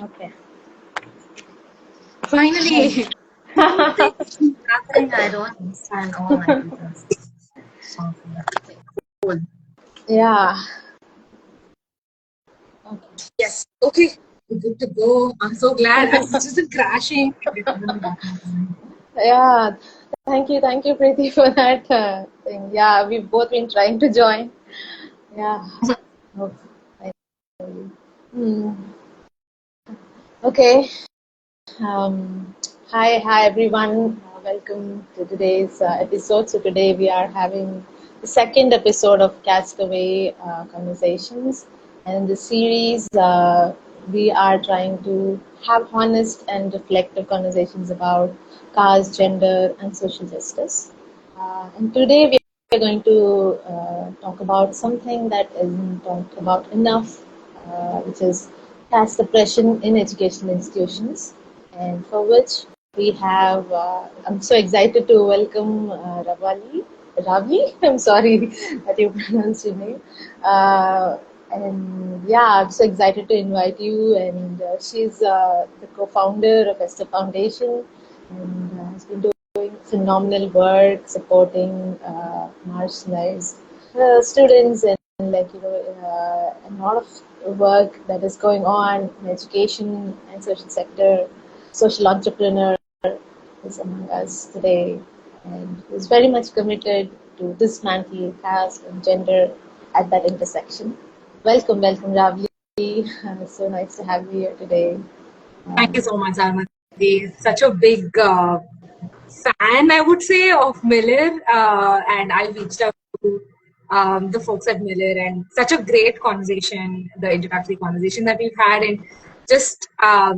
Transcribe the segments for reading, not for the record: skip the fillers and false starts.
Okay. Finally. Nothing I don't understand all my details. Cool. Yeah. Okay. Yes. Okay. We're good to go. I'm so glad. I was just crashing. Yeah. Thank you, Preeti, for that thing. Yeah, we've both been trying to join. Yeah. Oh, Okay. Hi everyone. Welcome to today's episode. So today we are having the second episode of Castaway Conversations, and in this series we are trying to have honest and reflective conversations about caste, gender, and social justice. And today we are going to talk about something that isn't talked about enough, which is caste oppression in educational institutions, and for which we have, I'm so excited to welcome Ravali, I'm sorry that you pronounced your name. And yeah, I'm so excited to invite you. And she's the co-founder of Esther Foundation, and has been doing phenomenal work supporting marginalized students, and a lot of work that is going on in education and social sector. Social entrepreneur is among us today, and is very much committed to dismantle caste and gender at that intersection. Welcome, Ravli. So nice to have you here today. Thank you so much, Armati. Such a big fan, I would say, of Milir. And I reached out to the folks at Milir, and such a great conversation, the introductory conversation that we've had. And just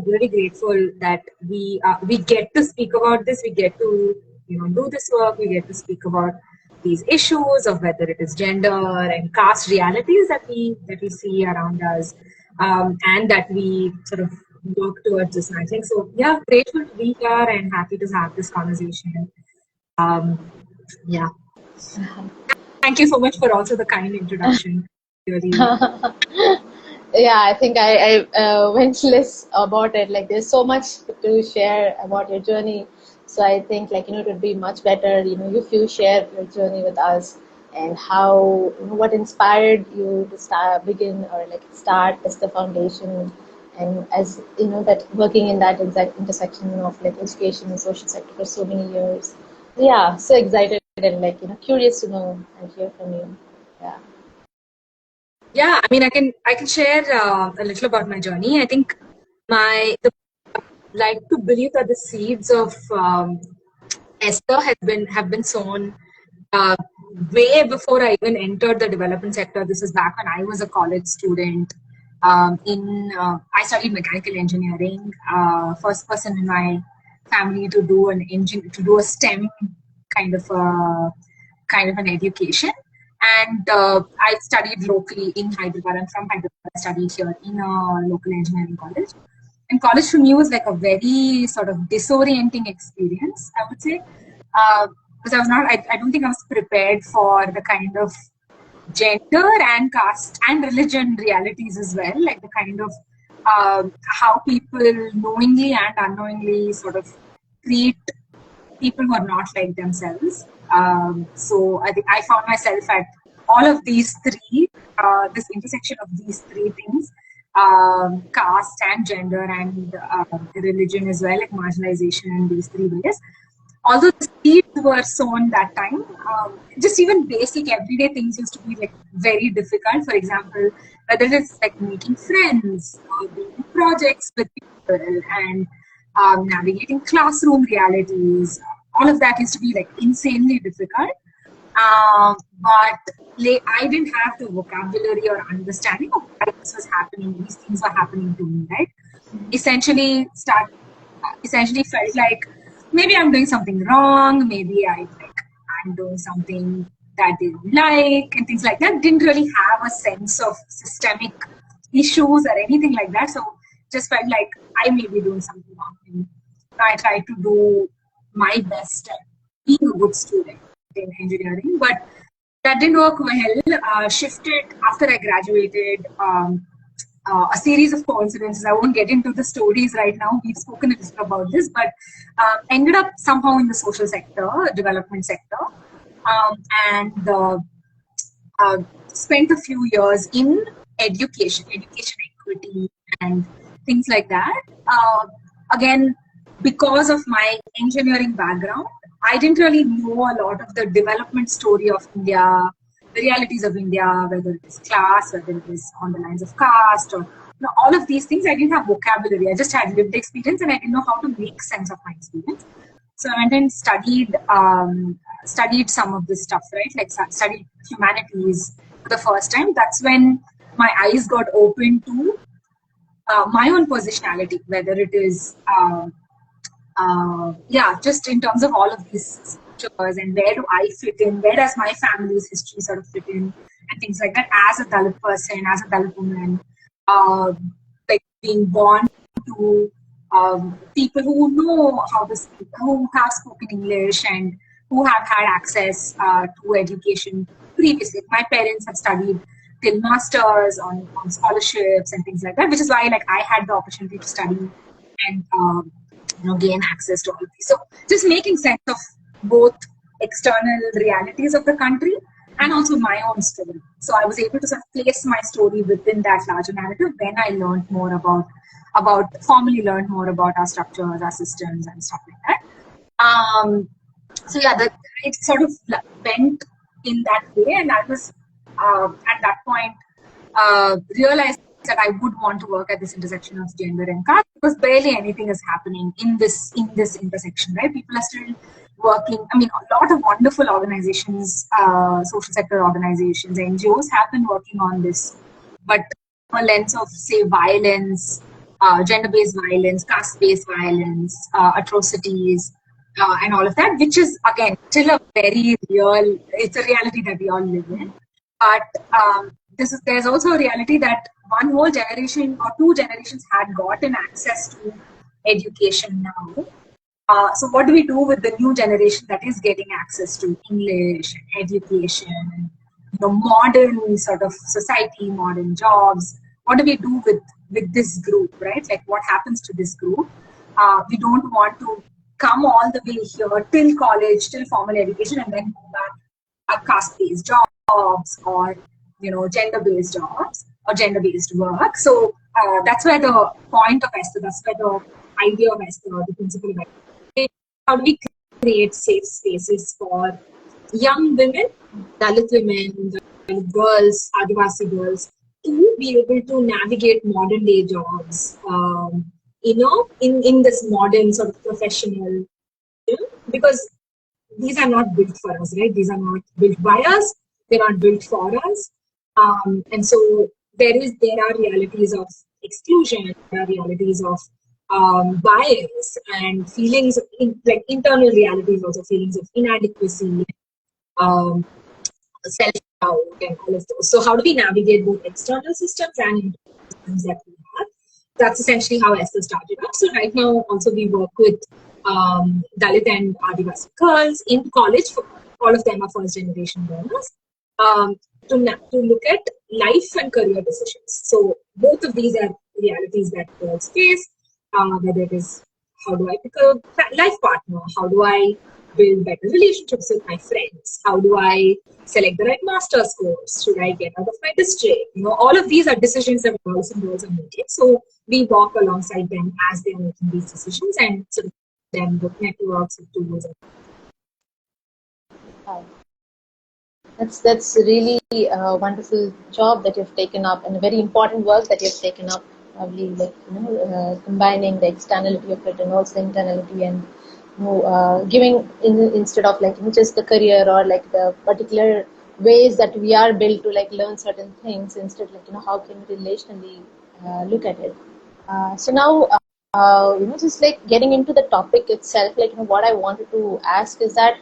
really grateful that we get to speak about this. We get to do this work. We get to speak about these issues of whether it is gender and caste realities that we see around us, and that we sort of work towards dismantling. So yeah, grateful to be here and happy to have this conversation. Yeah. Thank you so much for also the kind introduction. Really. Yeah, I think I went less about it. Like, there's so much to share about your journey. So I think, it would be much better, if you share your journey with us, and how, what inspired you to begin or start Esther Foundation, and as that working in that exact intersection of education and social sector for so many years. Yeah, so excited and curious to know and hear from you. Yeah. Yeah, I mean, I can share a little about my journey. I think like to believe that the seeds of Esther have been sown way before I even entered the development sector. This is back when I was a college student. I studied mechanical engineering. First person in my family to do a STEM kind of an education. And I studied locally in Hyderabad. I'm from Hyderabad. I studied here in a local engineering college. And college for me was like a very sort of disorienting experience, I would say. Because I don't think I was prepared for the kind of gender and caste and religion realities as well, like the kind of how people knowingly and unknowingly sort of treat people who are not like themselves. So I think I found myself at all of these three, this intersection of these three things, caste and gender and religion as well, like marginalization in these three ways. Although the seeds were sown that time, just even basic everyday things used to be like very difficult. For example, whether it's like making friends, doing projects with people, and navigating classroom realities, all of that used to be like insanely difficult. But I didn't have the vocabulary or understanding of why this was happening. These things were happening to me, right? Essentially felt like maybe I'm doing something wrong. Maybe I'm doing something that they don't like and things like that. Didn't really have a sense of systemic issues or anything like that. So just felt like I may be doing something wrong. And I tried to do my best at being a good student in engineering, but that didn't work well. Shifted after I graduated. a series of coincidences. I won't get into the stories right now. We've spoken a little about this, but ended up somehow in the social sector, development sector, um, and uh, spent a few years in education equity, and things like that. Again, because of my engineering background, I didn't really know a lot of the development story of India, the realities of India, whether it is class, whether it is on the lines of caste, or all of these things. I didn't have vocabulary. I just had lived experience, and I didn't know how to make sense of my experience. So I went and studied some of this stuff, right? Like studied humanities for the first time. That's when my eyes got open to my own positionality, whether it is just in terms of all of these structures and where do I fit in, where does my family's history sort of fit in, and things like that. As a Dalit person, as a Dalit woman, like being born to people who know how to speak, who have spoken English, and who have had access to education previously. My parents have studied till masters on scholarships and things like that, which is why like I had the opportunity to study and gain access to all of these. So just making sense of both external realities of the country and also my own story. So I was able to sort of place my story within that larger narrative. Then I learned more formally learned more about our structures, our systems, and stuff like that. So yeah, it sort of went in that way, and I was at that point realized that I would want to work at this intersection of gender and caste, because barely anything is happening in this intersection, right? People are still working. I mean, a lot of wonderful organizations, social sector organizations, NGOs have been working on this, but from a lens of, say, violence, gender-based violence, caste-based violence, atrocities, and all of that, which is again still a very real. It's a reality that we all live in, but there's also a reality that one whole generation or two generations had gotten access to education now. So what do we do with the new generation that is getting access to English and education, modern sort of society, modern jobs? What do we do with this group, right? Like what happens to this group? We don't want to come all the way here till college, till formal education, and then go back a caste-based jobs or gender-based jobs or gender-based work. So that's where the point of Esther, that's where the idea of Esther, the principle of Esther, how do we create safe spaces for young women, Dalit women, Dalit girls, Adivasi girls, to be able to navigate modern day jobs, in this modern sort of professional, because these are not built for us, right? These are not built by us. They're not built for us. And so there are realities of exclusion, there are realities of bias and feelings, like internal realities, also feelings of inadequacy, self-doubt, and all of those. So how do we navigate both external systems and internal systems that we have? That's essentially how Esther started up. So right now also we work with Dalit and Adivasi girls in college. All of them are first generation learners. To look at life and career decisions. So both of these are realities that girls face, whether it is how do I pick a life partner, how do I build better relationships with my friends, how do I select the right master's course, should I get out of my district, all of these are decisions that girls and girls are making. So we walk alongside them as they're making these decisions and sort of them with networks and tools. That's really a wonderful job that you've taken up, and a very important work that you've taken up. Probably combining the externality of it and also the internality, and giving instead of just the career or like the particular ways that we are built to learn certain things. Instead, how can we relationally look at it? So now. Just getting into the topic itself, what I wanted to ask is that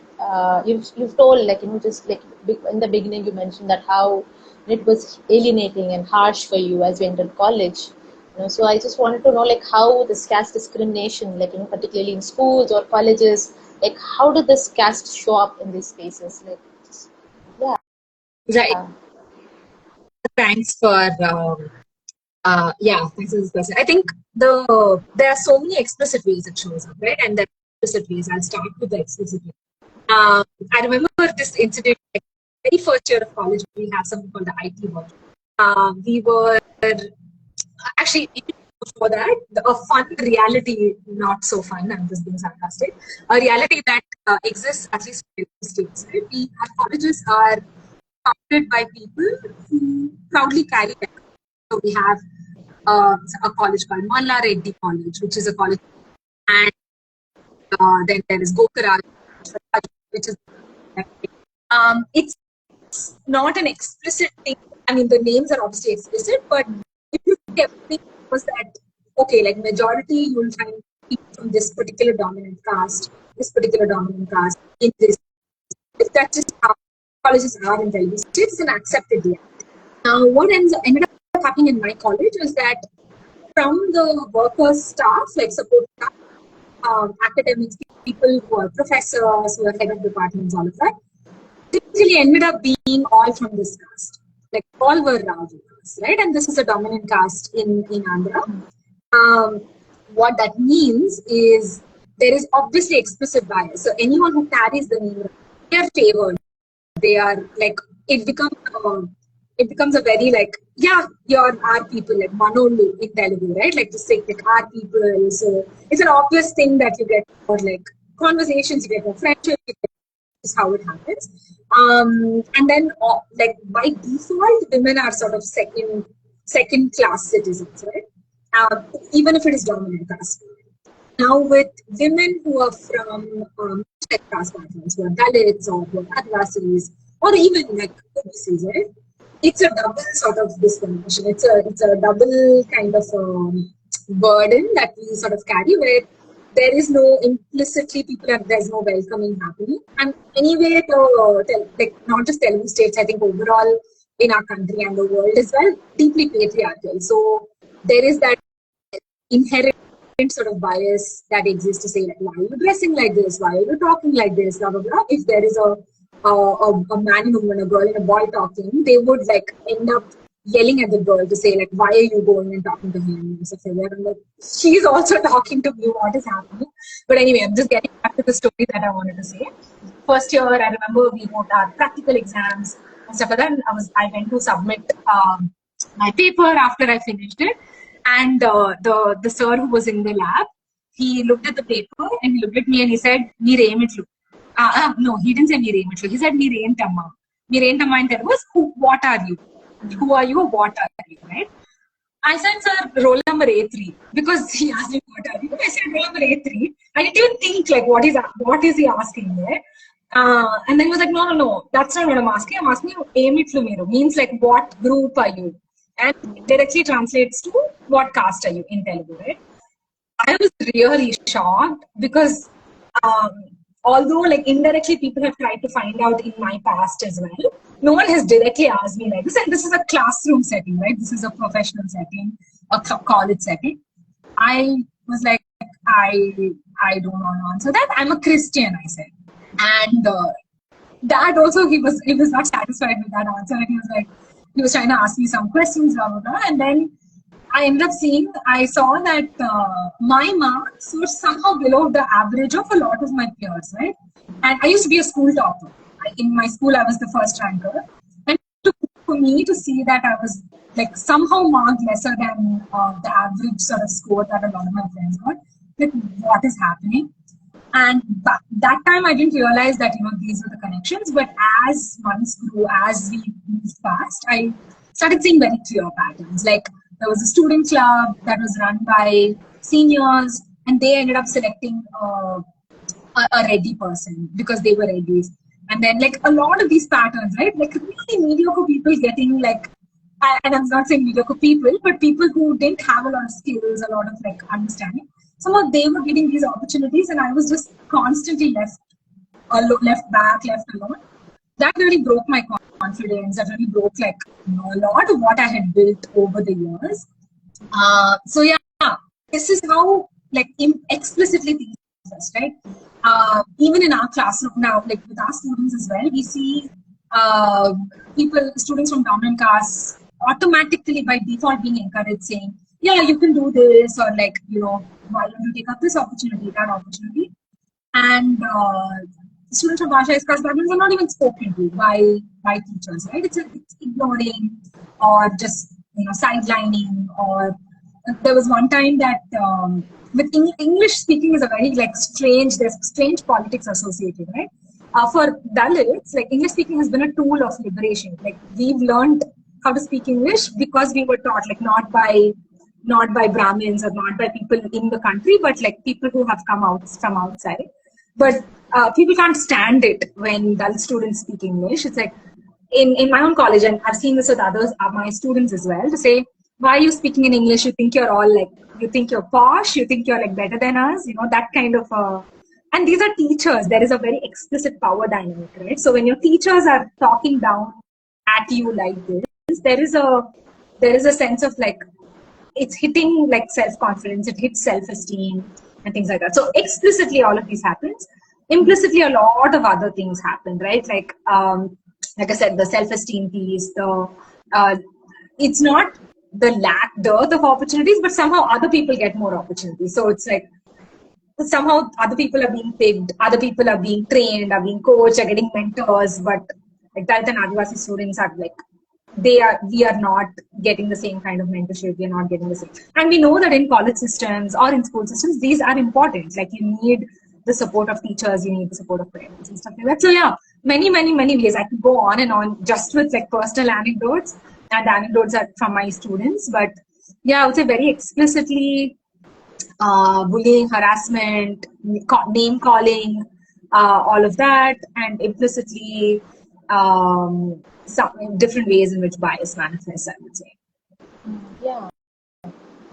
you've told in the beginning you mentioned that how it was alienating and harsh for you as you entered college. So I just wanted to know how this caste discrimination, particularly in schools or colleges, how did this caste show up in these spaces? Right. Thanks for Yeah, thanks for this question. I think there are so many explicit ways it shows up, right? And the explicit ways, I'll start with the explicit ways. I remember this incident, like, very first year of college, we have something called the IT work. We were actually, even before that, a fun reality, not so fun, I'm just being sarcastic, a reality that exists at least in the States. Right? Our colleges are founded by people who proudly carry that. So we have a college called Malla Reddy College, which is a college, and then there is Gokara, which is it's not an explicit thing. I mean, the names are obviously explicit, but if you look at everything, was that okay? Like majority, you will find people from this particular dominant caste, in this. If that's just how colleges are in Telugu states, it's an accepted reality. Now, what ended up happening in my college is that from the workers' staff, like support staff, academics, people who are professors, who are head of departments, all of that, usually ended up being all from this caste. Like all were Raju caste, right? And this is a dominant caste in Andhra. What that means is there is obviously explicit bias. So anyone who carries the name, they are favored. They are like, it becomes a very like, yeah, you're our people, like Manolu in Telugu, right? Like to say like our people. So it's an obvious thing that you get for like conversations, you get for friendship, is how it happens. And then like by default, women are sort of second class citizens, right? Even if it is dominant caste. Now with women who are from caste backgrounds, who are Dalits or who are Adivasis, or even like OBCs, right? It's a double sort of discrimination. It's a double kind of burden that we sort of carry, where there is no implicitly there's no welcoming happening. And anyway, like not just Telugu states, I think overall in our country and the world as well, deeply patriarchal. So there is that inherent sort of bias that exists to say like, why are you dressing like this? Why are you talking like this? Blah blah blah. If there is a man and a woman, a girl and a boy talking, they would like end up yelling at the girl to say like, why are you going and talking to him? And stuff like that. And like, she's also talking to me. What is happening? But anyway, I'm just getting back to the story that I wanted to say. First year, I remember we wrote our practical exams and stuff like that. And I went to submit my paper after I finished it. And the sir who was in the lab, he looked at the paper and he looked at me and he said, no, he didn't say Meeremitlu. He said Meerentamma. Meerentamma in Telugu was, what are you? Who are you or what are you, right? I said, sir, roll number A3. Because he asked me, what are you? I said, roll number A3. I didn't even think, like, what is he asking there? And then he was like, no, that's not what I'm asking. I'm asking you, Emitlu Meeru. Means, like, what group are you? And it directly translates to what caste are you in Telugu, right? I was really shocked because although like indirectly people have tried to find out in my past as well, no one has directly asked me like this. And this is a classroom setting, right? This is a professional setting, a college setting. I was like, I don't want to answer that. I'm a Christian, I said. And Dad also, he was not satisfied with that answer. And he was trying to ask me some questions, blah, blah, blah. And then I saw that my marks were somehow below the average of a lot of my peers, right? And I used to be a school topper. In my school, I was the first ranker. And for me to see that I was like somehow marked lesser than the average sort of score that a lot of my friends got, like what is happening? And that time I didn't realize that, these were the connections. But as months grew, as we moved past, I started seeing very clear patterns. Like there was a student club that was run by seniors, and they ended up selecting a ready person because they were readies. And then like a lot of these patterns, right? Like really mediocre people getting like, and I'm not saying mediocre people, but people who didn't have a lot of skills, a lot of like understanding. Somehow they were getting these opportunities, and I was just constantly left back, left alone. That really broke my confidence. That really broke like a lot of what I had built over the years. So yeah, this is how like explicitly things exist, right? Even in our classroom now, like with our students as well, we see students from dominant castes automatically by default being encouraged saying, yeah, you can do this, or like, why don't you take up this opportunity, that opportunity? And students from marginalized caste backgrounds are not even spoken to by teachers, right? It's ignoring or just sidelining. Or there was one time that with English speaking is a very like strange. There's strange politics associated, right? For Dalits, like English speaking has been a tool of liberation. Like we've learned how to speak English because we were taught, like not by Brahmins or not by people in the country, but like people who have come out from outside. But people can't stand it when Dalit students speak English. It's like in my own college, and I've seen this with others, my students as well, to say, why are you speaking in English? You think you're all like, you think you're posh, you think you're like better than us, that kind of and these are teachers. There is a very explicit power dynamic, right? So when your teachers are talking down at you like this, there is a sense of like, it's hitting like self-confidence, it hits self-esteem and things like that. So explicitly all of these happens. Implicitly a lot of other things happen, right? Like I said, the self-esteem piece, it's not the dearth of opportunities, but somehow other people get more opportunities. So it's like somehow other people are being picked, other people are being trained, are being coached, are getting mentors, but like Dalit and Adivasi students are like, we are not getting the same kind of mentorship, we are not getting the same. And we know that in college systems or in school systems, these are important. Like you need the support of teachers, you need the support of parents and stuff like that. So yeah, many ways. I could go on and on just with like personal anecdotes, and anecdotes are from my students. But yeah, I would say very explicitly bullying, harassment, name calling, all of that, and implicitly some different ways in which bias manifests, I would say. Yeah,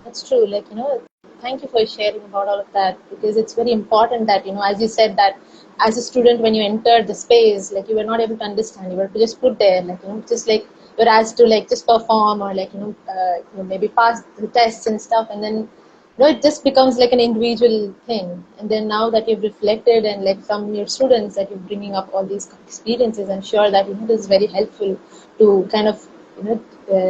that's true. Like, thank you for sharing about all of that, because it's very important that, as you said, that as a student, when you entered the space, like you were not able to understand, you were just put there, like, just like you're asked to like just perform or like, maybe pass the tests and stuff. And then, it just becomes like an individual thing. And then now that you've reflected and like from your students that you're bringing up all these experiences, I'm sure that, this is very helpful to kind of,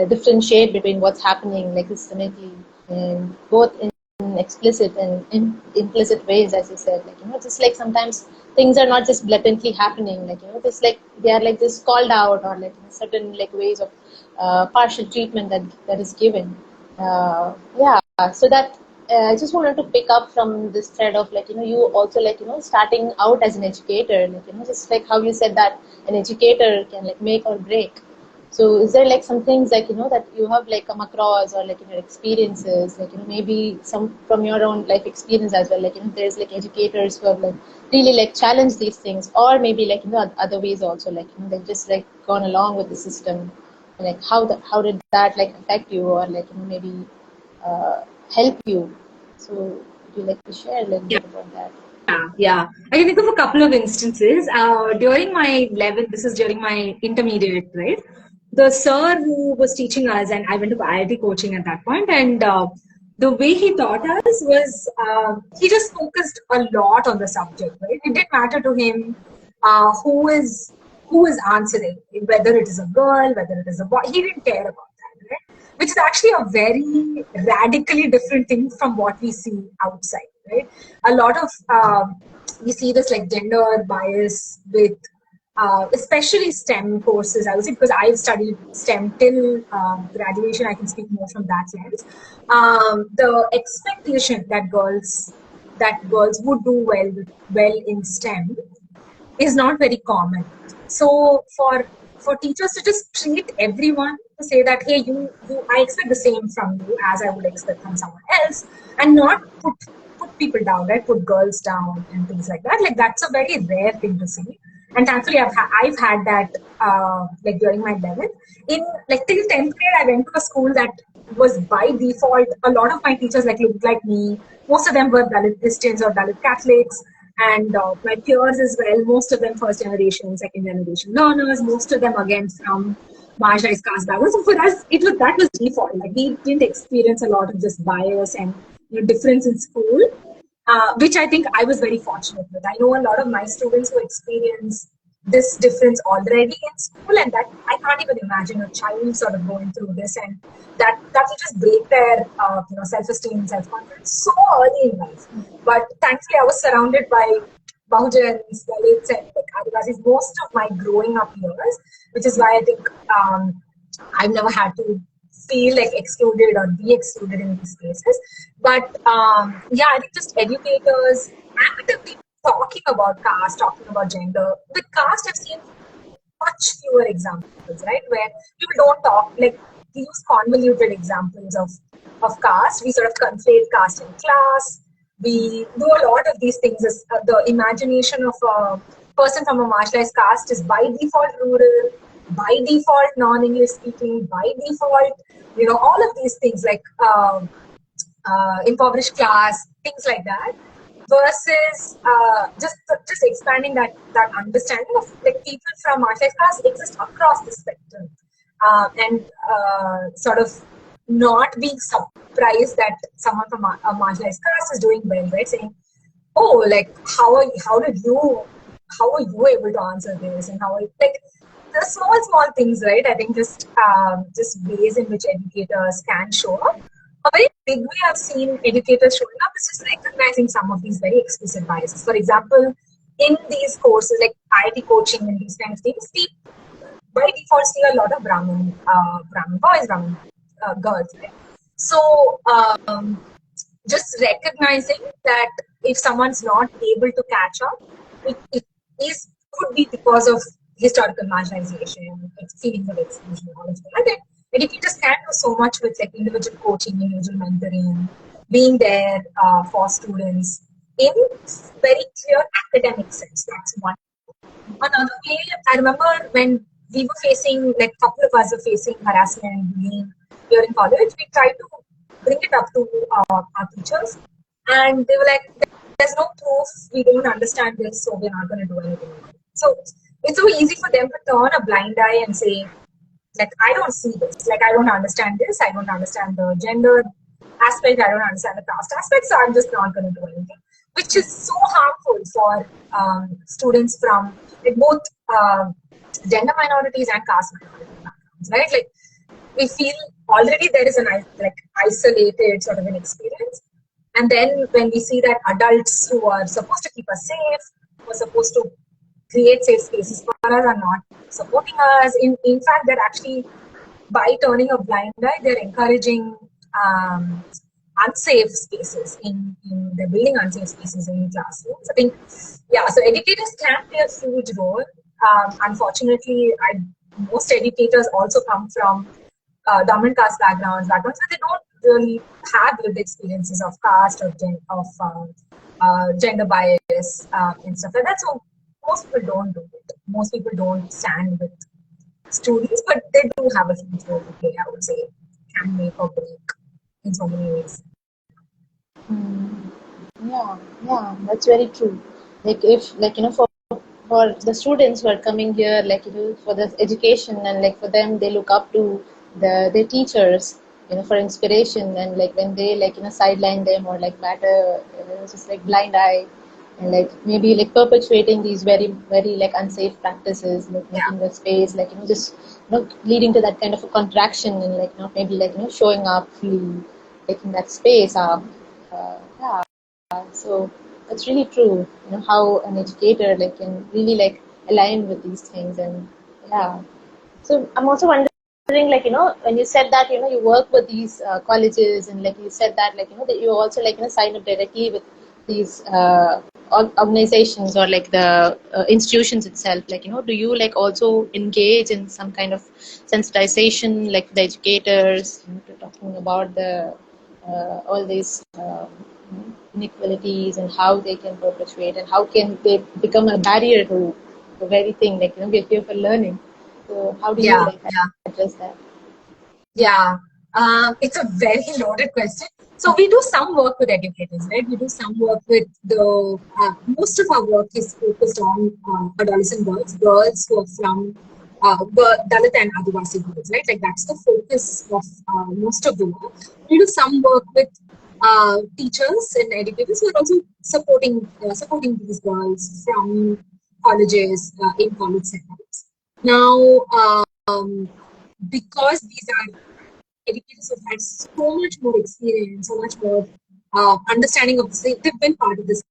differentiate between what's happening like systemically, and both in explicit and in implicit ways, as you said. Like, just like sometimes things are not just blatantly happening, like, just like they are like just called out, or like certain like ways of partial treatment that is given. Yeah, so that I just wanted to pick up from this thread of like, you also like, starting out as an educator, like, just like how you said that an educator can like make or break. So is there like some things like, that you have like come across, or like in your experiences, like, maybe some from your own life experience as well, like, there's like educators who have like really like challenged these things, or maybe like, other ways also, like, they've just like gone along with the system, like how did that like affect you, or like, maybe help you? So would you like to share a little bit about that? Yeah. I can think of a couple of instances. During my level, this is during my intermediate, right? The sir who was teaching us, and I went to IIT coaching at that point, and the way he taught us was he just focused a lot on the subject, right? It didn't matter to him who is answering, whether it is a girl, whether it is a boy. He didn't care about that, right? Which is actually a very radically different thing from what we see outside, right? A lot of we see this like gender bias with especially STEM courses, I would say, because I've studied STEM till graduation. I can speak more from that lens. The expectation that girls would do well in STEM is not very common. So for teachers to just treat everyone, to say that, hey, I expect the same from you as I would expect from someone else, and not put people down, right? Put girls down and things like that. Like that's a very rare thing to see. And thankfully, I've had that like during my 11th. In like till 10th grade, I went to a school that was by default. A lot of my teachers like looked like me. Most of them were Dalit Christians or Dalit Catholics. And my peers as well, most of them first generation, second generation learners, most of them again from marginalized caste backgrounds. So for us, that was default. Like we didn't experience a lot of just bias and difference in school, which I think I was very fortunate with. I know a lot of my students who experience this difference already in school, and that I can't even imagine a child sort of going through this, and that will just break their self-esteem, self-confidence so early in life. But thankfully, I was surrounded by Bahujans, Dalits, and Adivasis most of my growing up years, which is why I think I've never had to feel like excluded or be excluded in these spaces. But yeah, I think just educators actively talking about caste, talking about gender. With caste, I've seen much fewer examples, right? Where people don't talk, like we use convoluted examples of caste. We sort of conflate caste and class. We do a lot of these things. As the imagination of a person from a marginalized caste is by default rural, by default non-English speaking, by default, all of these things like impoverished class, things like that, versus just expanding that understanding of like people from marginalized class exist across the spectrum, and sort of not being surprised that someone from a marginalized caste is doing well, right? Saying, oh, like how are you able to answer this, and how are you, like the small things, right? I think just ways in which educators can show up. A very big way I've seen educators showing up is just recognizing some of these very explicit biases. For example, in these courses like IIT coaching and these kind of things, we by default see a lot of Brahmin boys, Brahmin girls, right? So just recognizing that if someone's not able to catch up, it could be because of historical marginalization, feelings of exclusion, all of that. And educators can do so much with like individual coaching, individual mentoring, being there for students in very clear academic sense. That's one. Another way, I remember when we were facing, like a couple of us were facing harassment and bullying here in college, we tried to bring it up to our teachers, and they were like, there's no proof, we don't understand this, so we're not going to do anything about it. So it's so easy for them to turn a blind eye and say, like, I don't see this, like, I don't understand this, I don't understand the gender aspect, I don't understand the caste aspect, so I'm just not going to do anything, which is so harmful for students from like, both gender minorities and caste minority backgrounds, right? Like, we feel already there is an like isolated sort of an experience, and then when we see that adults who are supposed to keep us safe, who are supposed to create safe spaces for us, are not supporting us. In fact, they're actually, by turning a blind eye, they're encouraging unsafe spaces they're building unsafe spaces in classrooms. I think, yeah, so educators can play a huge role. Unfortunately, most educators also come from dominant caste backgrounds where they don't really have lived experiences of caste or gender bias and stuff like that. So most people don't do it. Most people don't stand with students, but they do have a huge role to play, I would say, can make or break in so many ways. Yeah, that's very true. Like if, like, for the students who are coming here, like, for the education, and like for them, they look up to their teachers, for inspiration, and like when they, like, sideline them or like matter, just like blind eye, and like maybe like perpetuating these very, very like unsafe practices, like making the space, like, just, leading to that kind of a contraction, and like, maybe like, showing up, feeling, taking that space up. Yeah. So that's really true, how an educator like can really like align with these things. And yeah, so I'm also wondering, like, when you said that, you work with these colleges, and like you said that, like, that you also like, sign up directly with these organizations or like the institutions itself, like, do you like also engage in some kind of sensitization, like the educators, to talking about the all these inequalities, and how they can perpetuate, and how can they become a barrier to the very thing, like, we're here for learning. So how do you like address that? Yeah, it's a very loaded question. So we do some work with educators, right? We do some work with most of our work is focused on adolescent girls who are from Dalit and Adivasi girls, right? Like that's the focus of most of the work. We do some work with teachers and educators who are also supporting these girls from colleges in college setups. Now, because these are educators who had so much more experience, so much more understanding of this, they've been part of this.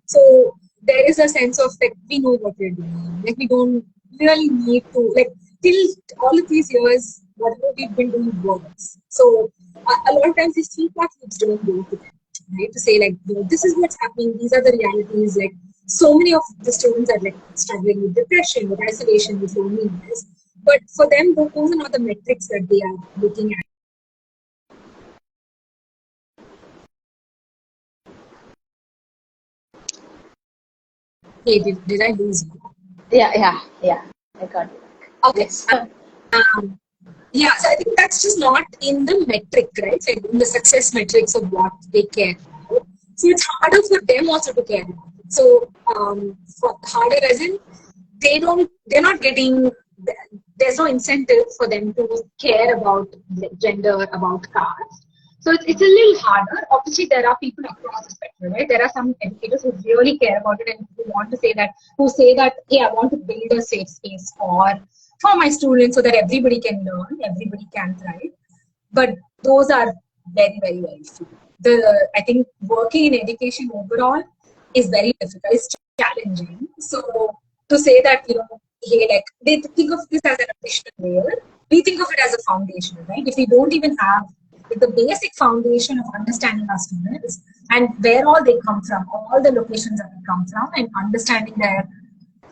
So there is a sense of like we know what we're doing. Like we don't really need to like till all of these years, whatever we've been doing works. So a lot of times these feedback loops don't go to them, right? To say like, this is what's happening. These are the realities. Like so many of the students are like struggling with depression, with isolation, with loneliness. But for them, those are not the metrics that they are looking at. Hey, did I lose you? Yeah. I got it. Okay. Yes. Yeah, so I think that's just not in the metric, right? So in the success metrics of what they care about. So it's harder for them also to care about it. So for harder as in they're not getting, there's no incentive for them to care about gender, about caste. So it's a little harder. Obviously, there are people across the spectrum, right? There are some educators who really care about it and who want to say that, hey, I want to build a safe space for my students so that everybody can learn, everybody can thrive. But those are very, very, very few. I think working in education overall is very difficult. It's challenging. So to say that, hey, like they think of this as an additional layer, we think of it as a foundation, right? If we don't even have the basic foundation of understanding our students and where all they come from, all the locations that they come from, and understanding their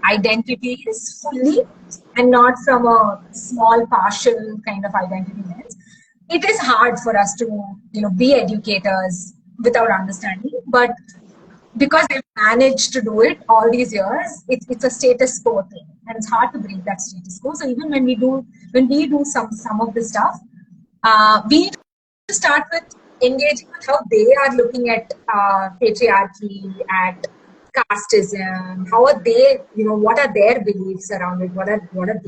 identities fully and not from a small partial kind of identity lens, it is hard for us to be educators without understanding. But because they've managed to do it all these years, it's a status quo thing, and it's hard to break that status quo. So even when we do some of this stuff, we need to start with engaging with how they are looking at patriarchy, at casteism. How are they? What are their beliefs around it? What are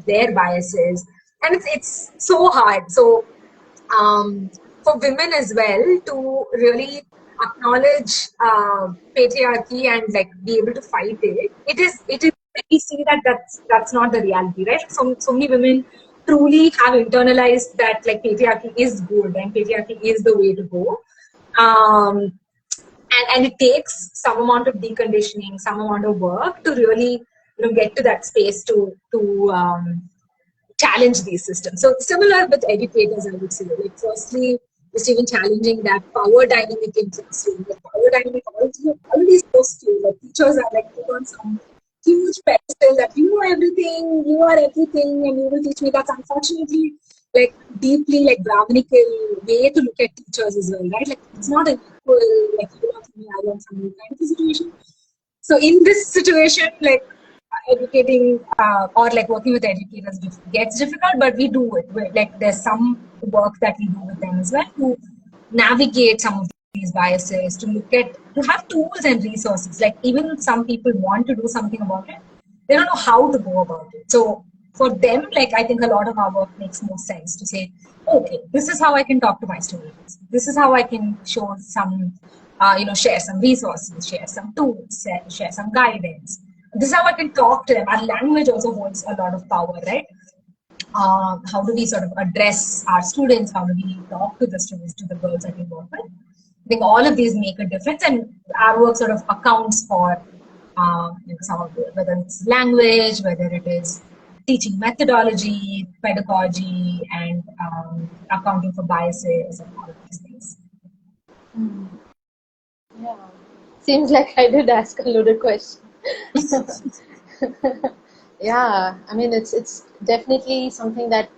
their biases? And it's so hard. So for women as well to really acknowledge patriarchy and like be able to fight it. It is we see that that's not the reality, right? So many women truly have internalized that like patriarchy is good and patriarchy is the way to go. And it takes some amount of deconditioning, some amount of work to really get to that space to challenge these systems. So similar with educators, I would say. Like firstly, just even challenging that power dynamic in classroom. The power dynamic already so skewed. Like teachers are like put on some huge pedestal that you know everything, you are everything, and you will teach me. That's unfortunately like deeply like Brahminical way to look at teachers as well, right? Like it's not an equal, like you learn from me, I learn from you kind of a situation. So in this situation, like educating or like working with educators gets difficult, but we do it. Like there's some work that we do with them as well to navigate some of these biases, to have tools and resources. Like even some people want to do something about it, they don't know how to go about it. So for them, like I think a lot of our work makes more sense to say, okay, this is how I can talk to my students. This is how I can show some, share some resources, share some tools, share some guidance. This is how I can talk to them. Our language also holds a lot of power, right? How do we sort of address our students? How do we talk to the students, to the girls that we work with? I think all of these make a difference, and our work sort of accounts for some of it, whether it's language, whether it is teaching methodology, pedagogy, and accounting for biases and all of these things. Yeah. Seems like I did ask a loaded question. Yeah, I mean it's definitely something that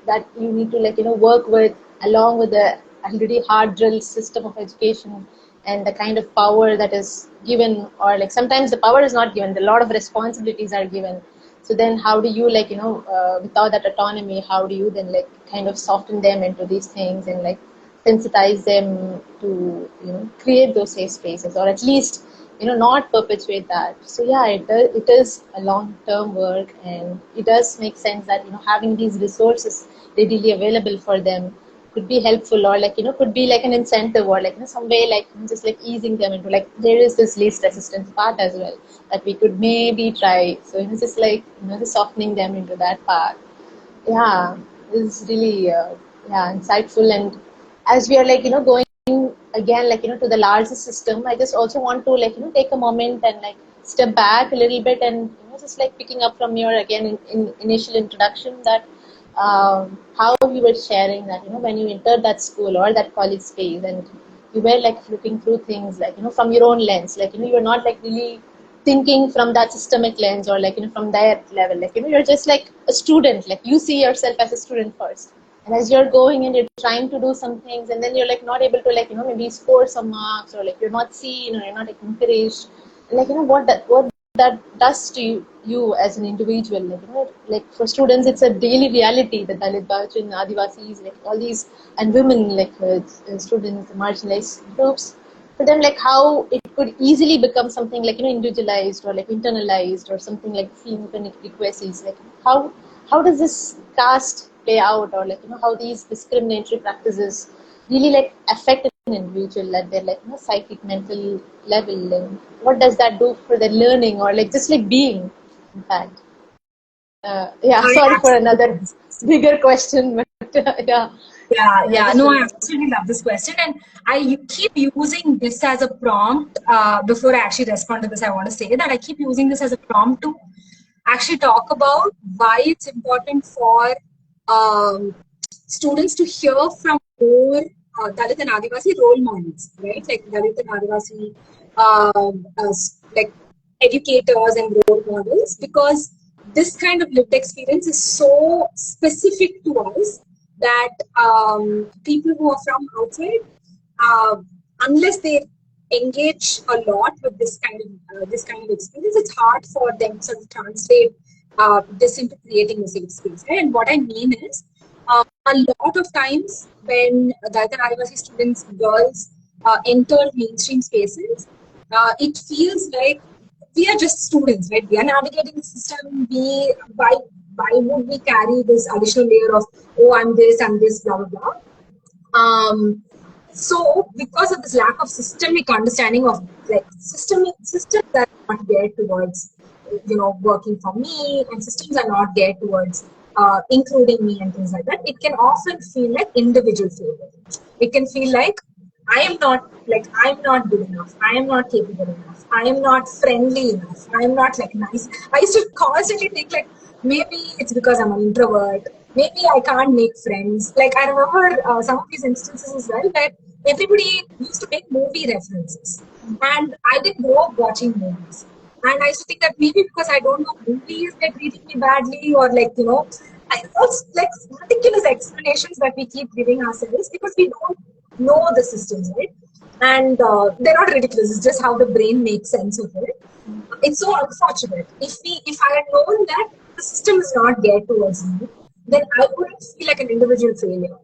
that you need to work with along with the already hard drilled system of education and the kind of power that is given, or like sometimes the power is not given, a lot of responsibilities are given. So then how do you without that autonomy, how do you then like kind of soften them into these things and like sensitize them to create those safe spaces, or at least not perpetuate that. So yeah, it is a long-term work, and it does make sense that having these resources readily available for them could be helpful, or like, could be like an incentive, or like, some way, like, just like easing them into, like, there is this least resistance part as well that we could maybe try. So just like, just softening them into that path. Yeah, this is really yeah, insightful. And as we are like, going again, like, to the larger system, I just also want to, like, take a moment and like step back a little bit, and just like picking up from your, again, in initial introduction, that how you were sharing that, when you entered that school or that college space, and you were like looking through things, like, from your own lens, like, you're not like really thinking from that systemic lens, or like, from that level, like, you're just like a student, like, you see yourself as a student first, and as you're going and you're trying to do some things, and then you're like not able to, like, maybe score some marks, or like you're not seen, or you're not like, encouraged, and like, what that does to you as an individual, like, like for students, it's a daily reality, the Dalit, Bachin, Adivasis, like all these, and women, like students, marginalized groups, for them, like how it could easily become something like, individualized, or like internalized, or something like female inequities, like how does this caste play out, or like, how these discriminatory practices really like affect an individual at their, like, psychic, mental level, and what does that do for their learning, or like just like being, in fact. Yeah, I sorry for absolutely love another this question. bigger question, but yeah, I Yeah. just No, I really, absolutely love this question, and keep using this as a prompt. Before I actually respond to this, I want to say that I keep using this as a prompt to actually talk about why it's important for students to hear from more Dalit and Adivasi role models, right? Like Dalit and Adivasi, like educators and role models, because this kind of lived experience is so specific to us that people who are from outside, uh, unless they engage a lot with this kind of experience, it's hard for them to sort of translate this into creating a safe space. Right? And what I mean is, a lot of times when Dalit and Adivasi students, girls, enter mainstream spaces, it feels like we are just students, right? We are navigating the system. Why would we carry this additional layer of, oh, I'm this, blah blah blah. So because of this lack of systemic understanding of like systems that are not geared towards working for me, and systems are not geared towards including me and things like that, it can often feel like individual failure. It can feel like I'm not good enough, I am not capable enough, I am not friendly enough, I am not like nice. I used to constantly think like maybe it's because I'm an introvert, maybe I can't make friends. Like I remember some of these instances as well, that everybody used to make movie references, and I didn't grow up watching movies. And I used to think that maybe because I don't know movies, they're treating me badly, or it's like ridiculous explanations that we keep giving ourselves because we don't know the systems, right? And they're not ridiculous. It's just how the brain makes sense of it. It's so unfortunate. If I had known that the system is not geared towards me, then I wouldn't feel like an individual failure.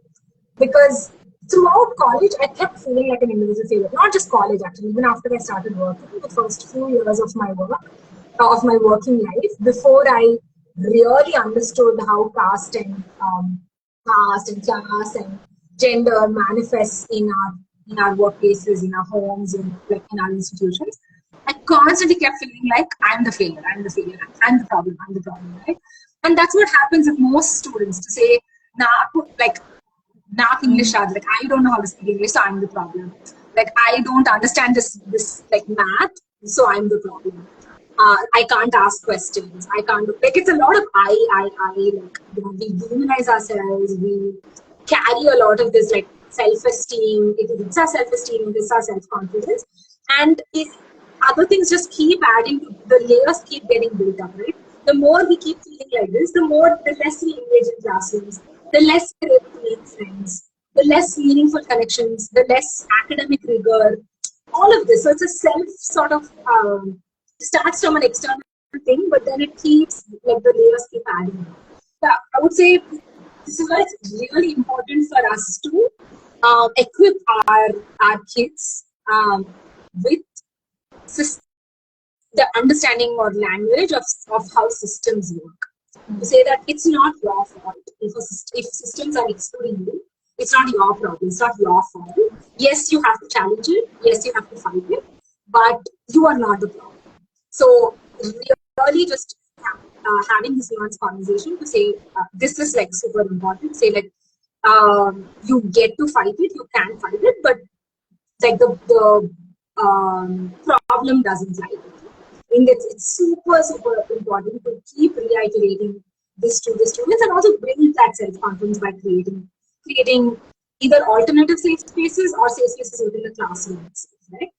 Because throughout college, I kept feeling like an individual failure. Not just college, actually. Even after I started working, the first few years of my working life, before I really understood how caste and class and gender manifests in our workplaces, in our homes, in our institutions. I constantly kept feeling like I'm the failure, I'm the problem, right? And that's what happens with most students to say, nah, like not English, like I don't know how to speak English, so I'm the problem. Like I don't understand this like math, so I'm the problem. I can't ask questions. I can't like it's a lot of like we demonize ourselves. We carry a lot of this like self-esteem. It's our self-esteem. It's our self-confidence, and if other things just keep adding to the layers, keep getting built up, right? The more we keep feeling like this, the less we engage in classes, the less we're able to make friends, the less meaningful connections, the less academic rigor, all of this. So it's a self sort of starts from an external thing, but then it keeps like the layers keep adding. So I would say this is why it's really important for us to equip our kids with the understanding or language of how systems work. To say that it's not your fault if systems are excluding you. It's not your problem. It's not your fault. Yes, you have to challenge it. Yes, you have to fight it, but you are not the problem. So really just having this nuanced conversation to say this is like super important. Say like you get to fight it, you can fight it, but like the problem doesn't lie with you. I think it's super important to keep reiterating this to the students and also build that self confidence by creating either alternative safe spaces or safe spaces within the classroom itself, right?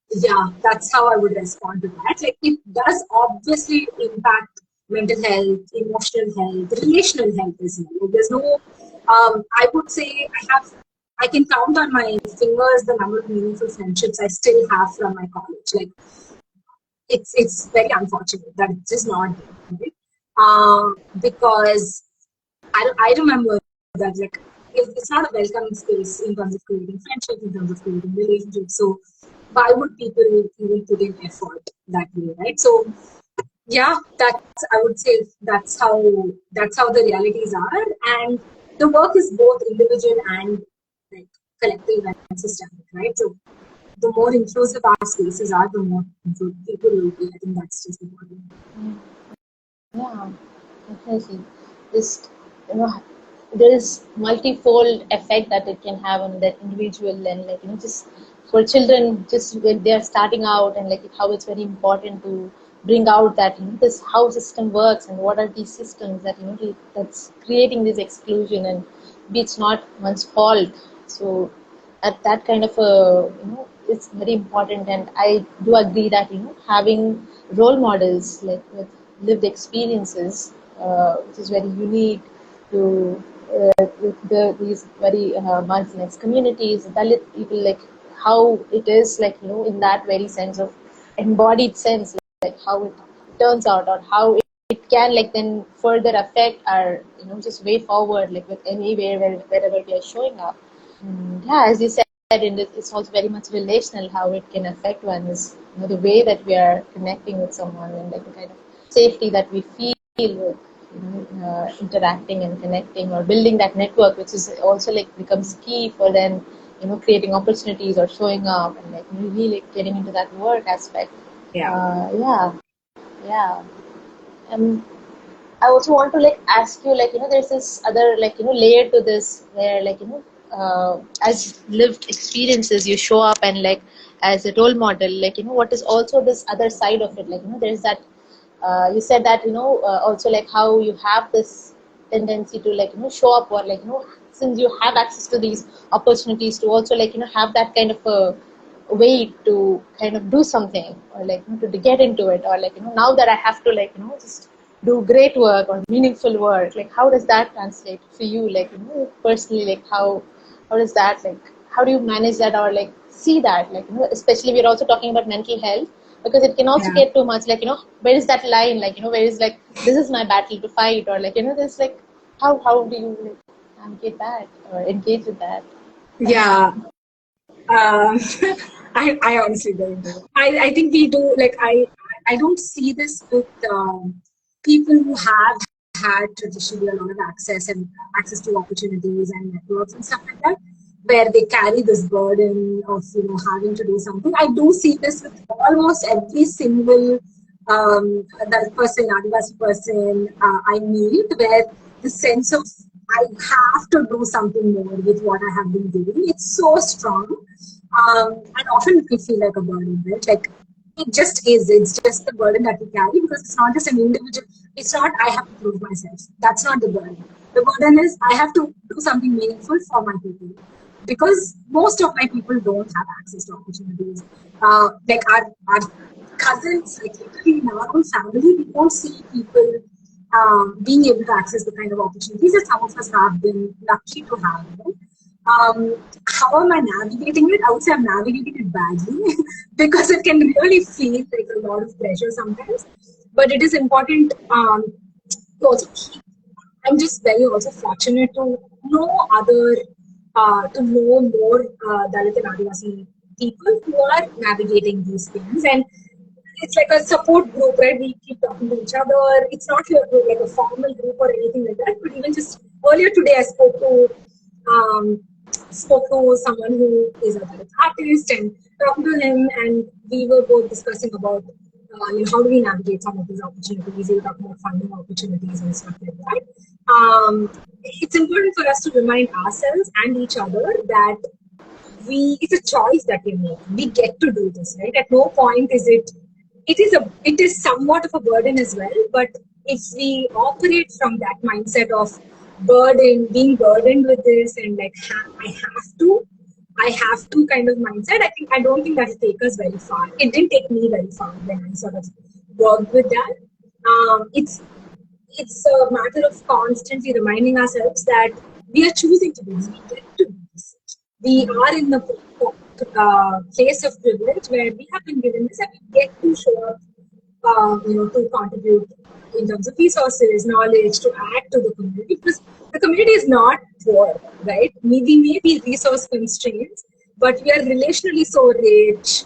Yeah, that's how I would respond to that. Like, it does obviously impact mental health, emotional health, relational health as well. Like, there's no, I would say I can count on my fingers the number of meaningful friendships I still have from my college. Like, it's very unfortunate that it's just not there, right? Because I remember that, like, it's not a welcoming space in terms of creating friendships, in terms of creating relationships. So why would people even put in effort that way, right? So yeah, that's, I would say that's how the realities are, and the work is both individual and like collective and systemic, right? So the more inclusive our spaces are, the more people will be. I think that's just important. Yeah, definitely. Just, there is multifold effect that it can have on that individual, and like, just for children, just when they are starting out, and like how it's very important to bring out that, this how system works and what are these systems that, that's creating this exclusion, and be it's not one's fault. So at that kind of a, it's very important, and I do agree that, having role models like with lived experiences, which is very unique to these very marginalized communities, Dalit people, like how it is, like, in that very sense of embodied sense, like how it turns out, or how it can, like, then further affect our, just way forward, like with anywhere wherever we are showing up. Yeah, as you said, it's also very much relational how it can affect one is, the way that we are connecting with someone, and like the kind of safety that we feel with, interacting and connecting or building that network, which is also like becomes key for then, creating opportunities or showing up, and like really like getting into that work aspect. Yeah. Yeah, yeah. And I also want to like ask you, like, there's this other, like, layer to this, where, like, as lived experiences, you show up, and like as a role model, like, what is also this other side of it, like, there's that, you said that, also like how you have this tendency to, like, show up, or like, since you have access to these opportunities, to also, like, have that kind of a way to kind of do something, or like, to get into it, or like, now that I have to, like, just do great work or meaningful work, like how does that translate for you, like, personally, like how does that, like, how do you manage that, or like see that, like, especially we're also talking about mental health, because it can also Yeah. get too much, like, where is that line, like, where is, like, this is my battle to fight, or like, there's like, how do you, like, navigate that or engage with that? Yeah. Um, I honestly don't know. I think we do, like, I don't see this with people who have had traditionally a lot of access to opportunities and networks and stuff like that, where they carry this burden of, having to do something. I do see this with almost every single that person, Adivasi person I meet, where the sense of I have to do something more with what I have been doing. It's so strong. And often we feel like a burden, right? Like, it just is. It's just the burden that we carry, because it's not just an individual. It's not I have to prove myself. That's not the burden. The burden is I have to do something meaningful for my people, because most of my people don't have access to opportunities. Like our cousins, like literally in our own family, we don't see people being able to access the kind of opportunities that some of us have been lucky to have. Right? How am I navigating it? I would say I'm navigating it badly because it can really feel like a lot of pressure sometimes. But it is important to also keep. I'm just very also fortunate to know to know more Dalit and Adivasi people who are navigating these things, and it's like a support group, right? We keep talking to each other. It's not like a formal group or anything like that, but even just Earlier today, I spoke to someone who is a Dalit artist and talking to him, and we were both discussing about how do we navigate some of these opportunities. We were talking about funding opportunities and stuff like that. It's important for us to remind ourselves and each other that it's a choice that we make. We get to do this, right? At no point is it is somewhat of a burden as well. But if we operate from that mindset of being burdened with this and like I have to kind of mindset, I don't think that will take us very far. It didn't take me very far when I sort of worked with that. It's a matter of constantly reminding ourselves that we are choosing to do this. We get to do this. We are in the place of privilege where we have been given this and we get to show up, to contribute in terms of resources, knowledge, to add to the community. Because the community is not poor, right? We may be resource constrained, but we are relationally so rich,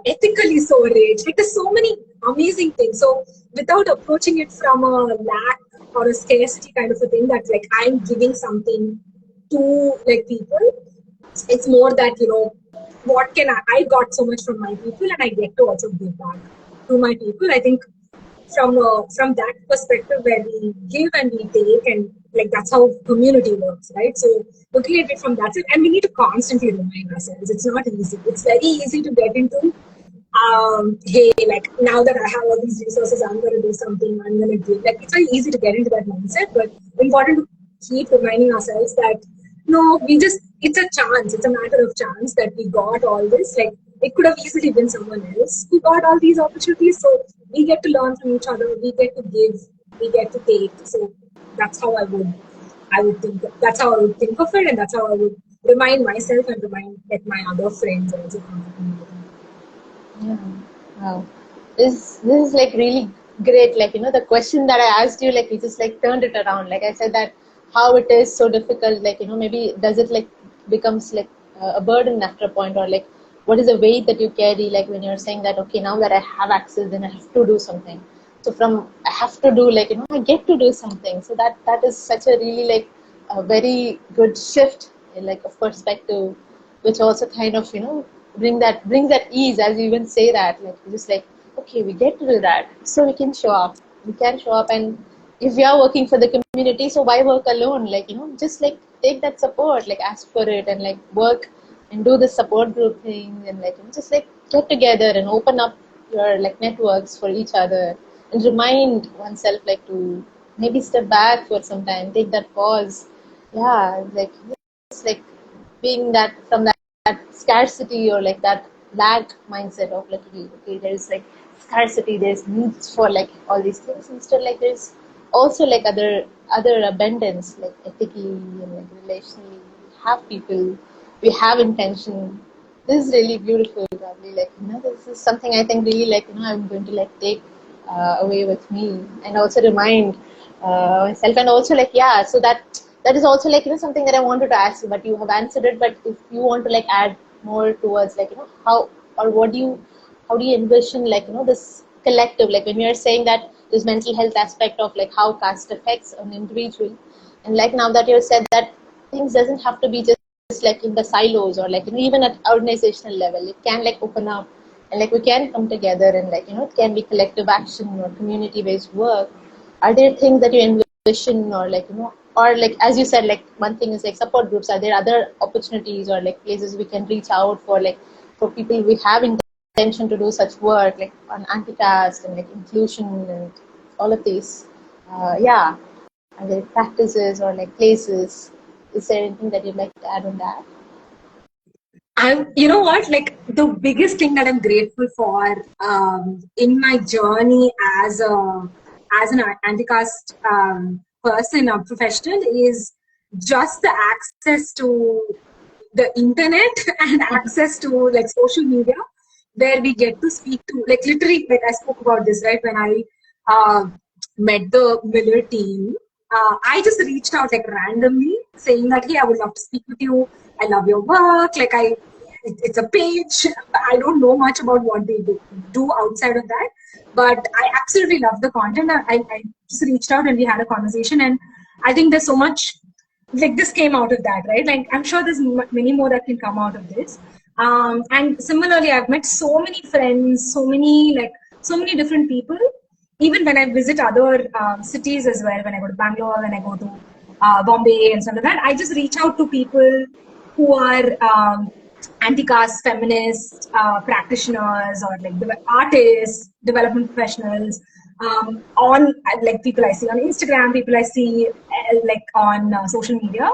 ethically so rich. Like there's so many amazing things. So without approaching it from a lack or a scarcity kind of a thing, that like I'm giving something to like people, it's more that what can I got so much from my people and I get to also give back to my people. I think from that perspective where we give and we take, and like that's how community works, right? So looking at it from that side, and we need to constantly remind ourselves it's not easy. It's very easy to get into hey, like now that I have all these resources, I'm going to do something, I'm going to do, like it's very easy to get into that mindset, but important to keep reminding ourselves that no, it's a chance, it's a matter of chance that we got all this. Like it could have easily been someone else who got all these opportunities. So we get to learn from each other, we get to give, we get to take. So that's how I would think, that's how I would think of it, and that's how I would remind myself and remind like my other friends also. Yeah. Wow. This is like really great. Like, the question that I asked you, like you just like turned it around. Like I said that how it is so difficult, like, maybe does it like becomes like a burden after a point, or like what is the weight that you carry, like when you're saying that, okay, now that I have access, then I have to do something. So from I have to do, like, I get to do something. So that is such a really like a very good shift in like of perspective, which also kind of, brings that ease, as you even say that, like just like, okay, we get to do that, so we can show up. We can show up, and if we are working for the community, so why work alone? Like, just like take that support, like ask for it, and like work and do the support group thing, and like just like get together and open up your like networks for each other, and remind oneself like to maybe step back for some time, take that pause. Yeah, like just like being that from that scarcity or like that lack mindset of like, okay, there's like scarcity, there's needs for like all these things, instead like there's also like other abundance, like ethically and like relationally. We have people, we have intention. This is really beautiful, probably, like, this is something I think really like, I'm going to like take away with me, and also remind myself, and also like, yeah, so that is also like, something that I wanted to ask you, but you have answered it. But if you want to like add more towards like, how or what do you, how do you envision like, this collective, like when we are saying that this mental health aspect of like how caste affects an individual, and like now that you said that things doesn't have to be just like in the silos, or like, even at organizational level, it can like open up, and like we can come together, and like, it can be collective action or community based work. Are there things that you envision, or like, or like as you said, like one thing is like support groups, are there other opportunities or like places we can reach out for, like for people we have intention to do such work, like on anti-caste and like inclusion and all of these? Yeah, are there practices or like places? Is there anything that you'd like to add on that? You know what, like the biggest thing that I'm grateful for in my journey as an anti-caste person or professional is just the access to the internet and access to like social media, where we get to speak to, like literally, like I spoke about this, right, when I uh, met the Milir team. I just reached out like randomly saying that, hey, I would love to speak with you, I love your work, like it's a page, I don't know much about what they do outside of that, but I absolutely love the content. I just reached out and we had a conversation, and I think there's so much, like this came out of that, right? Like I'm sure there's many more that can come out of this. And similarly, I've met so many friends, so many different people. Even when I visit other cities as well, when I go to Bangalore, when I go to Bombay and stuff like that, I just reach out to people who are anti-caste feminist practitioners, or like artists, development professionals, on like people I see on Instagram, people I see like on social media,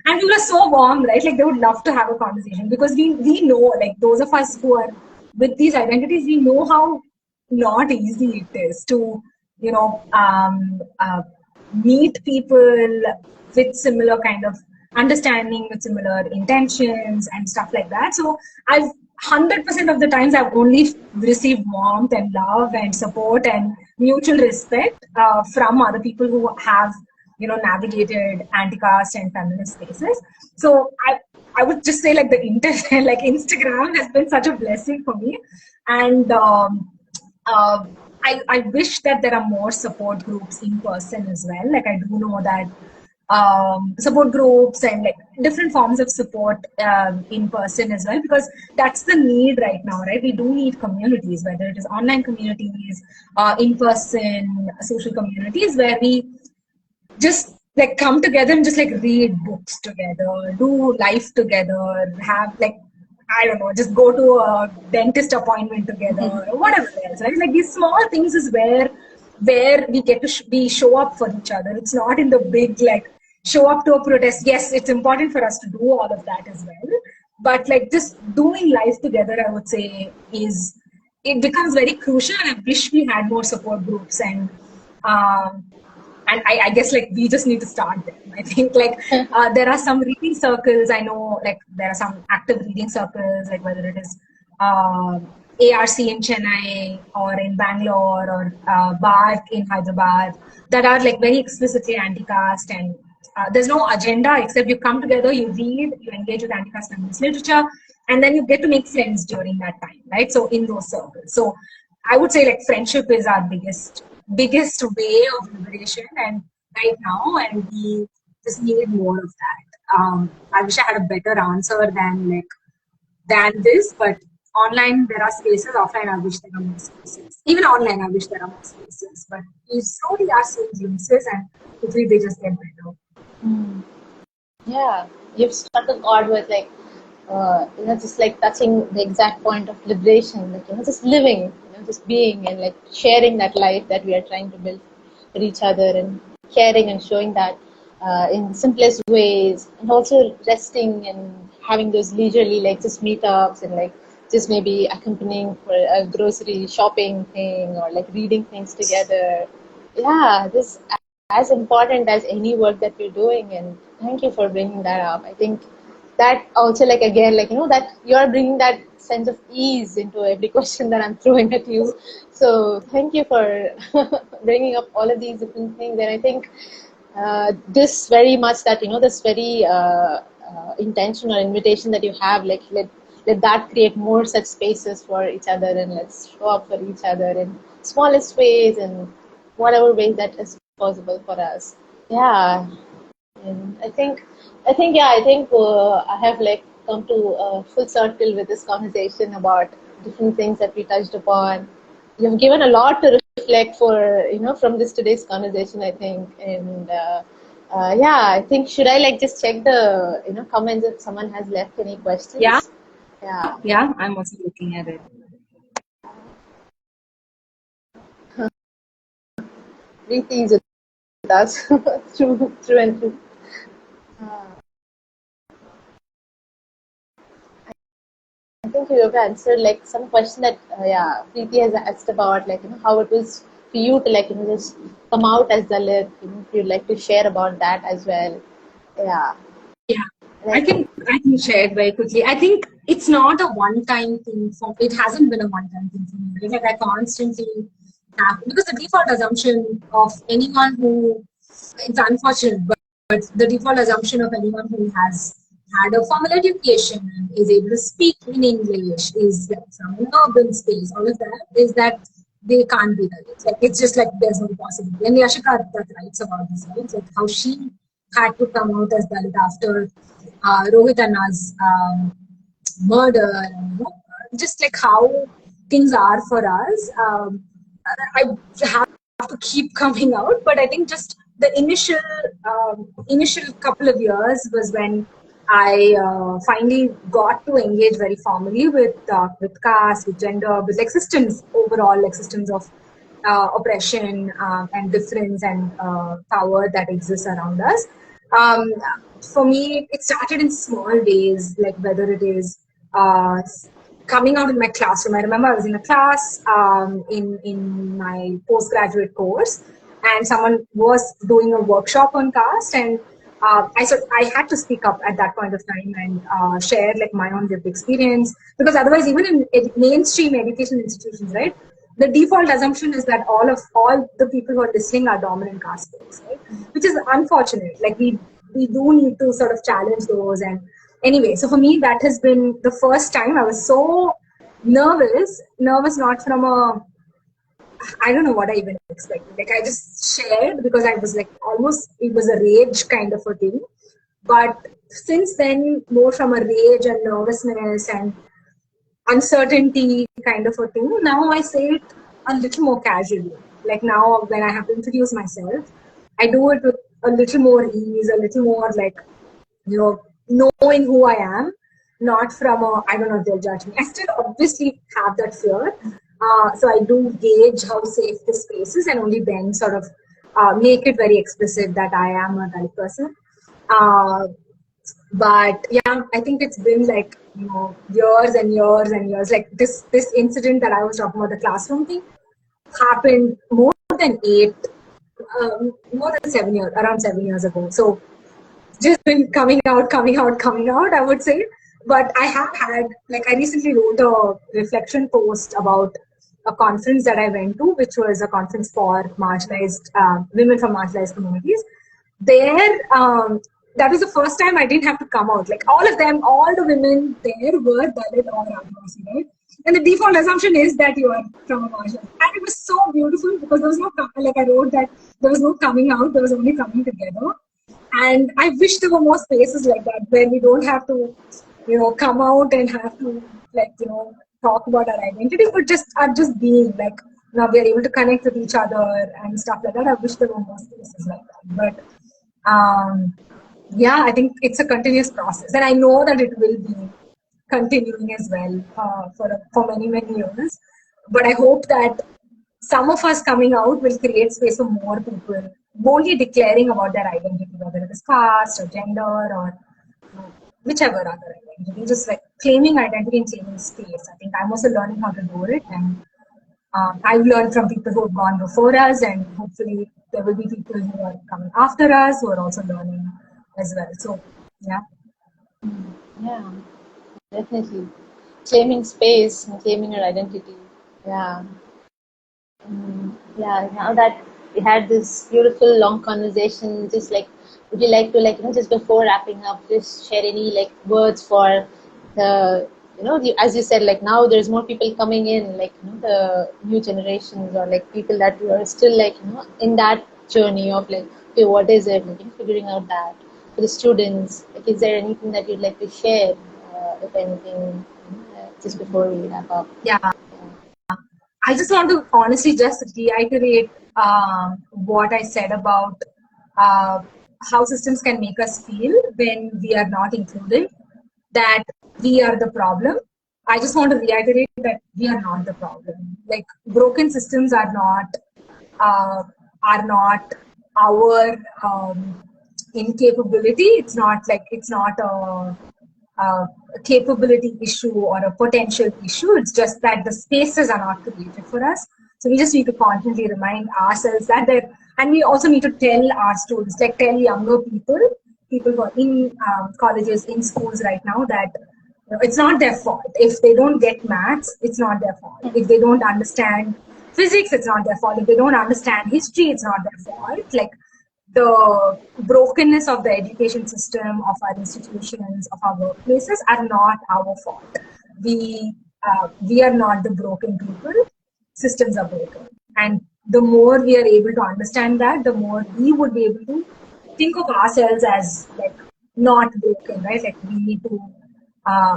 and people are so warm, right? Like they would love to have a conversation, because we know, like those of us who are with these identities, we know how not easy it is to, you know, meet people with similar kind of understanding, with similar intentions and stuff like that. So I've 100% of the times I've only received warmth and love and support and mutual respect from other people who have, you know, navigated anti-caste and feminist spaces. So I would just say, like, the internet, like Instagram has been such a blessing for me. And I wish that there are more support groups in person as well. Like I do know that support groups and like different forms of support in person as well, because that's the need right now, right? We do need communities, whether it is online communities, in person social communities, where we just like come together and just like read books together, do life together, have like, I don't know, just go to a dentist appointment together or whatever else, right? Like these small things is where we get to we show up for each other. It's not in the big like show up to a protest. Yes, it's important for us to do all of that as well, but like just doing life together, I would say, is it becomes very crucial. And I wish we had more support groups, and I guess like we just need to start them. I think like there are some reading circles. I know like there are some active reading circles, like whether it is ARC in Chennai or in Bangalore, or BARC in Hyderabad, that are like very explicitly anti-caste, and there's no agenda except you come together, you read, you engage with anti-caste feminist literature, and then you get to make friends during that time, right? So in those circles. So I would say like friendship is our biggest way of liberation, and right now, and we just need more of that. I wish I had a better answer than this, but online there are spaces, offline I wish there are more spaces. Even online I wish there are more spaces, but we slowly are seeing glimpses, and hopefully they just get better. Yeah, you've struck a chord with like just like touching the exact point of liberation, like just living, just being, and like sharing that life that we are trying to build for each other, and caring and showing that in simplest ways, and also resting and having those leisurely like just meetups, and like just maybe accompanying for a grocery shopping thing, or like reading things together. Yeah, this as important as any work that we're doing, and thank you for bringing that up. I think that also, like again, like that you're bringing that sense of ease into every question that I'm throwing at you. So thank you for bringing up all of these different things. And I think this very much that this very intention or invitation that you have, like let that create more such spaces for each other, and let's show up for each other in smallest ways and whatever ways that is possible for us. Yeah. And I think I have like come to a full circle with this conversation about different things that we touched upon. You've given a lot to reflect for from this today's conversation, I think. And yeah, I think, should I like just check the comments if someone has left any questions? Yeah, I'm also looking at it. Preeti is with us through and through. I think you have answered like some question that Preeti has asked about, like how it was for you to like just come out as Dalit. If you'd like to share about that as well. Yeah. I can share it very quickly. I think it's not a one-time thing it hasn't been a one-time thing for me. Like I constantly have, because the default assumption of anyone who, it's unfortunate, but the default assumption of anyone who has had a formal education, is able to speak in English, is from an urban space, all of that, is that they can't be Dalits. Like it's just like there's no possibility. And Yashika that writes about this, right? Like how she had to come out as Dalit after Rohit Anna's murder, and just like how things are for us. I have to keep coming out, but I think just the initial couple of years was when I finally got to engage very formally with caste, with gender, with like systems overall, like systems of oppression and difference and power that exists around us. Um, for me, it started in small ways, like whether it is coming out in my classroom. I remember I was in a class in my postgraduate course, and someone was doing a workshop on caste, and I had to speak up at that point of time and share like my own lived experience, because otherwise, even in mainstream education institutions, right, the default assumption is that all the people who are listening are dominant caste folks, right? Which is unfortunate. Like we do need to sort of challenge those. And anyway, so for me, that has been the first time I was so nervous not from I don't know what I even expected. Like I just shared because I was like almost, it was a rage kind of a thing. But since then, more from a rage and nervousness and uncertainty kind of a thing, now I say it a little more casually. Like now when I have to introduce myself, I do it with a little more ease, a little more like, knowing who I am, not from I don't know if they'll judge me. I still obviously have that fear. So I do gauge how safe the space is and only then sort of make it very explicit that I am a Dalit person. But yeah, I think it's been like, years and years and years. Like this incident that I was talking about, the classroom thing, happened more than more than 7 years, around 7 years ago. So just been coming out, I would say. But I have had, like, I recently wrote a reflection post about a conference that I went to, which was a conference for marginalized women from marginalized communities. There, that was the first time I didn't have to come out. Like all of them, all the women there were Dalit or Adivasi, right? And the default assumption is that you are from a marginalized. And it was so beautiful because there was no, like I wrote that there was no coming out, there was only coming together. And I wish there were more spaces like that where we don't have to, come out and have to, like, talk about our identity, but just are just being like, now we are able to connect with each other and stuff like that. I wish there were more spaces like that. But yeah, I think it's a continuous process, and I know that it will be continuing as well for many years. But I hope that some of us coming out will create space for more people boldly declaring about their identity, whether it is caste or gender or whichever other identity, just like claiming identity and claiming space. I think I'm also learning how to do it, and I've learned from people who have gone before us, and hopefully there will be people who are coming after us who are also learning as well. So, yeah. Yeah, definitely. Claiming space and claiming your identity. Yeah. Yeah, now that we had this beautiful long conversation, just like, would you like to, like, just before wrapping up, just share any like words for the, as you said, like now there's more people coming in, like, the new generations, or like people that are still like, in that journey of like, okay, what is it, like, figuring out that. For the students, like, is there anything that you'd like to share, if anything, just before we wrap up? Yeah. I just want to honestly just reiterate what I said about how systems can make us feel when we are not included, that we are the problem. I just want to reiterate that we are not the problem. Like broken systems are not our incapability. It's not a capability issue or a potential issue. It's just that the spaces are not created for us. So we just need to constantly remind ourselves that and we also need to tell our students, like tell younger people who are in colleges, in schools right now, that it's not their fault. If they don't get maths, it's not their fault. If they don't understand physics, it's not their fault. If they don't understand history, it's not their fault. Like the brokenness of the education system, of our institutions, of our workplaces are not our fault. We are not the broken people. systems are broken. And the more we are able to understand that, the more we would be able to think of ourselves as like not broken, right? Like we need to,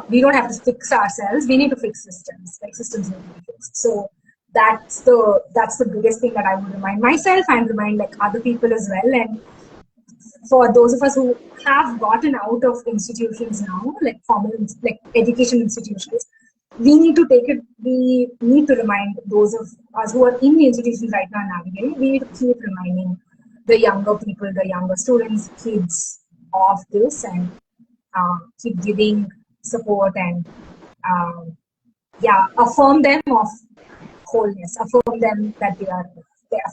we don't have to fix ourselves. We need to fix systems. Like systems need to be fixed. So that's the biggest thing that I would remind myself and remind like other people as well. And for those of us who have gotten out of institutions now, like formal, like education institutions, we need to take it. We need to remind those of us who are in the institutions right now navigating. We need to keep reminding the younger people, the younger students, kids of this, and keep giving support and affirm them of wholeness, affirm them that they are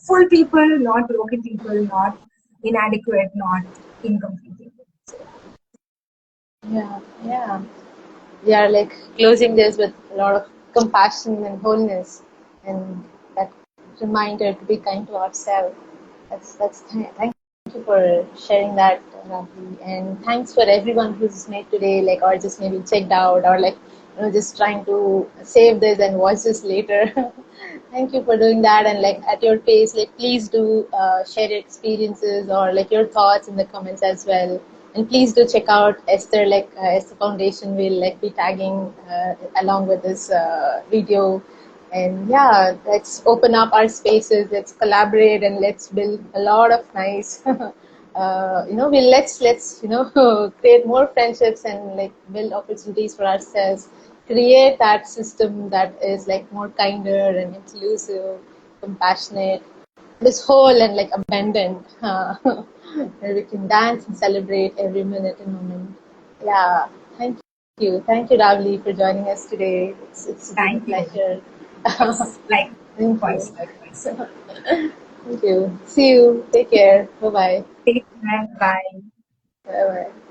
full people, not broken people, not inadequate, not incomplete people. So, Yeah. We are like closing this with a lot of compassion and wholeness, and that reminder to be kind to ourselves. Thank you for sharing that, Ravali, and thanks for everyone who's made today, like, or just maybe checked out, or like, just trying to save this and watch this later. Thank you for doing that, and like at your pace, like please do share your experiences or like your thoughts in the comments as well. And please do check out Esther, like Esther Foundation will like be tagging along with this video. And yeah, let's open up our spaces, let's collaborate, and let's build a lot of nice let's create more friendships and like build opportunities for ourselves, create that system that is like more kinder and inclusive, compassionate, this whole and like abundant, where we can dance and celebrate every minute and moment. Yeah, thank you, Ravali, for joining us today. It's been a thank you. pleasure. Yes, Thank likewise, you. likewise. Thank you. See you. Take care. Bye bye. Take care. Bye. Bye bye.